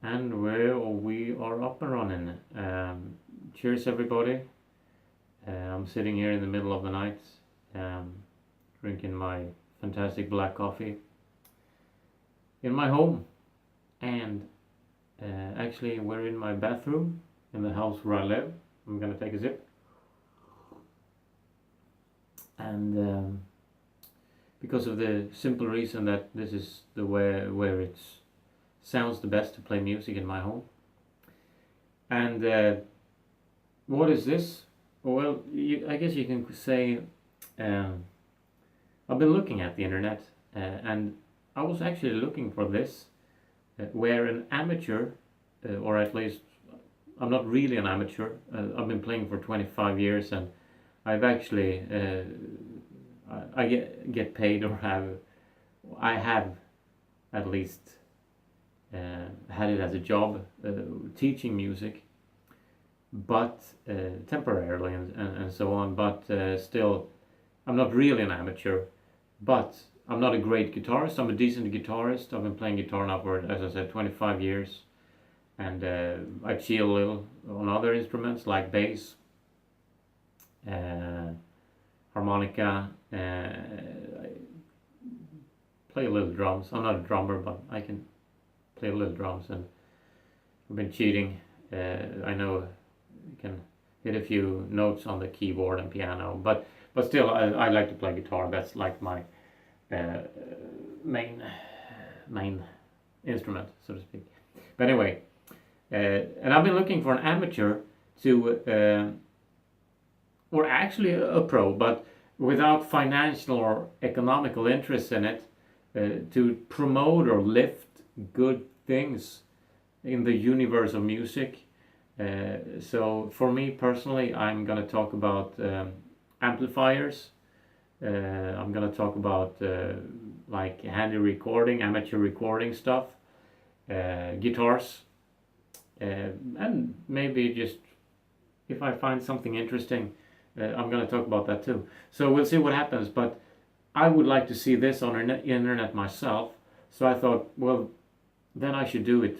And we are up and running. Cheers, everybody. I'm sitting here in the middle of the night, um, drinking my fantastic black coffee in my home. And actually, we're in my bathroom in the house where I live. I'm gonna take a sip. And because of the simple reason that this is the way where it sounds the best to play music in my home. And what is this? Well, I guess you can say um, I've been looking at the internet and I was actually looking for this where an amateur, or at least I'm not really an amateur, I've been playing for 25 years and I've actually, I get paid or I have at least had it as a job teaching music, but temporarily and so on. But still, I'm not really an amateur. But I'm not a great guitarist. I'm a decent guitarist. I've been playing guitar now for, as I said, 25 years, and I chill a little on other instruments like bass, harmonica. I play a little drums. I'm not a drummer, but I can play a little drums, and I've been cheating. I know you can hit a few notes on the keyboard and piano, but still, I like to play guitar. That's like my main instrument, so to speak. But anyway, and I've been looking for an amateur to, or actually a pro, but without financial or economical interest in it, to promote or lift good things in the universe of music. So for me personally, I'm going to talk about amplifiers. I'm going to talk about like handy recording, amateur recording stuff, guitars, and maybe just if I find something interesting, I'm going to talk about that too. So we'll see what happens, but I would like to see this on the internet myself. So I thought, well, then I should do it.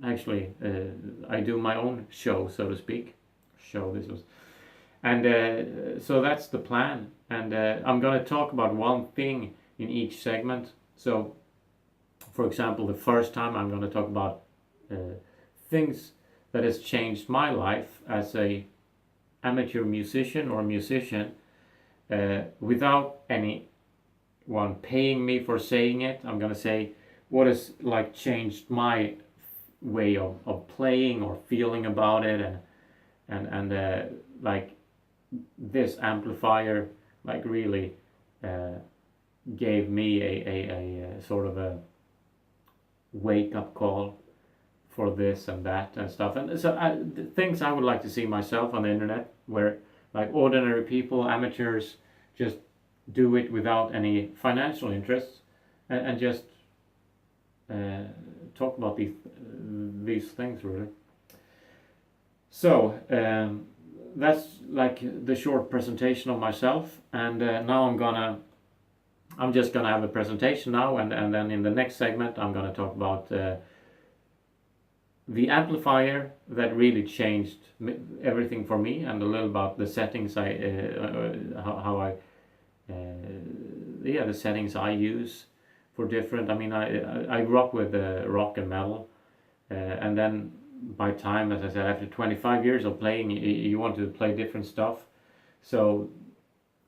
Actually, I do my own show, so to speak. This was, and so that's the plan. And I'm going to talk about one thing in each segment. So, for example, the first time I'm going to talk about things that has changed my life as a amateur musician or musician, without anyone paying me for saying it. I'm going to say what has like changed my way of playing or feeling about it, and like this amplifier like really gave me a sort of a wake up call for this and that and stuff. And so things I would like to see myself on the internet, where like ordinary people, amateurs, just do it without any financial interests, and just talk about these things really. So that's like the short presentation of myself, and now I'm just gonna have a presentation now, and then in the next segment I'm gonna talk about the amplifier that really changed everything for me, and a little about the settings how I the settings I use for different. I mean, I grew up with rock and metal, and then by time, as I said, after 25 years of playing, you want to play different stuff. So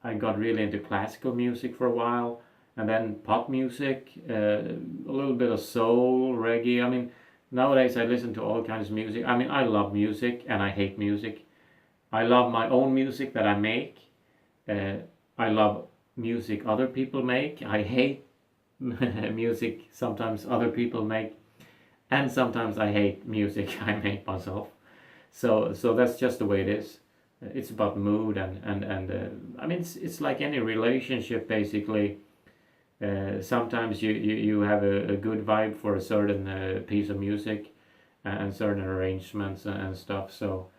I got really into classical music for a while, and then pop music, a little bit of soul, reggae. I mean, nowadays I listen to all kinds of music. I mean, I love music and I hate music. I love my own music that I make. I love music other people make. I hate music sometimes other people make, and sometimes I hate music I make myself. So that's just the way it is. It's about mood, and I mean, it's like any relationship basically. Sometimes you have a good vibe for a certain piece of music and certain arrangements and stuff. So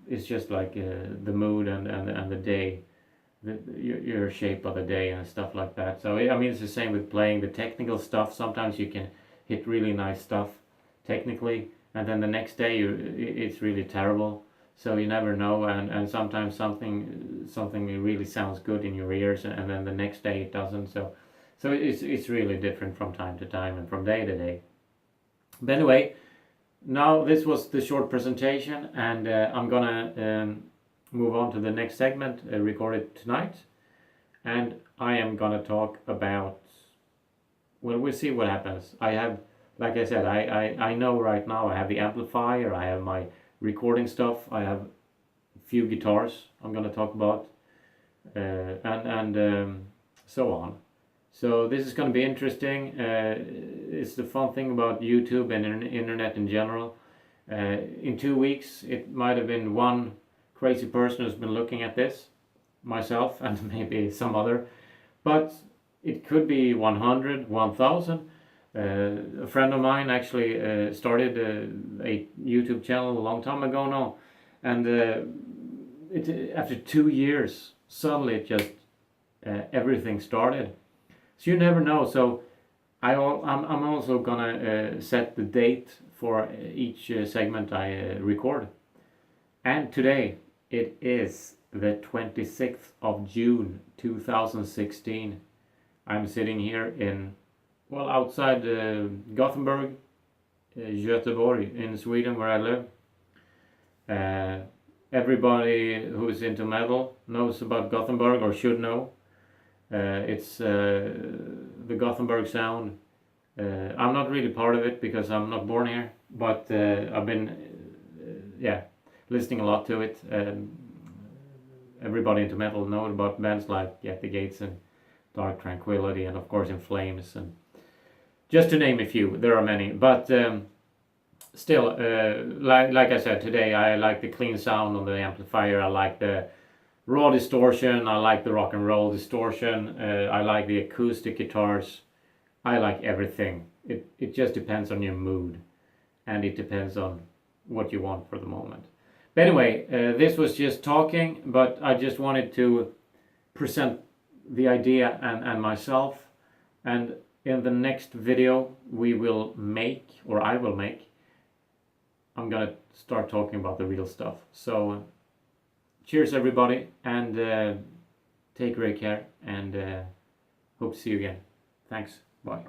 it's just like the mood and the day, your shape of the day and stuff like that. So I mean, it's the same with playing the technical stuff. Sometimes you can hit really nice stuff technically, and then the next day it's really terrible. So you never know, and sometimes something really sounds good in your ears, and then the next day it doesn't. So it's really different from time to time and from day to day. But anyway, now this was the short presentation, and I'm gonna move on to the next segment recorded tonight, and I am gonna talk about, well, we'll see what happens. I have, like I said, I know right now I have the amplifier, I have my recording stuff, I have a few guitars I'm gonna talk about, and so on. So this is going to be interesting. It's the fun thing about YouTube and internet in general. In 2 weeks, it might have been one crazy person who's been looking at this, myself, and maybe some other. But it could be 100, 1,000. A friend of mine actually started a YouTube channel a long time ago now. And after 2 years, suddenly it just, everything started. So you never know. So I'm also gonna set the date for each segment I record. And today it is the 26th of June 2016. I'm sitting here in, well, outside Gothenburg, Göteborg in Sweden, where I live. Everybody who's into metal knows about Gothenburg, or should know. It's the Gothenburg sound. I'm not really part of it because I'm not born here, but I've been listening a lot to it. Everybody into metal knows about bands like At the Gates and Dark Tranquillity, and of course In Flames, and just to name a few. There are many, but still, like I said, today I like the clean sound on the amplifier. I like the raw distortion, I like the rock and roll distortion, I like the acoustic guitars, I like everything. It just depends on your mood, and it depends on what you want for the moment. But anyway, this was just talking, but I just wanted to present the idea and myself, and in the next video we will make, or I will make, I'm gonna start talking about the real stuff. So cheers everybody, and take great care, and hope to see you again. Thanks, bye.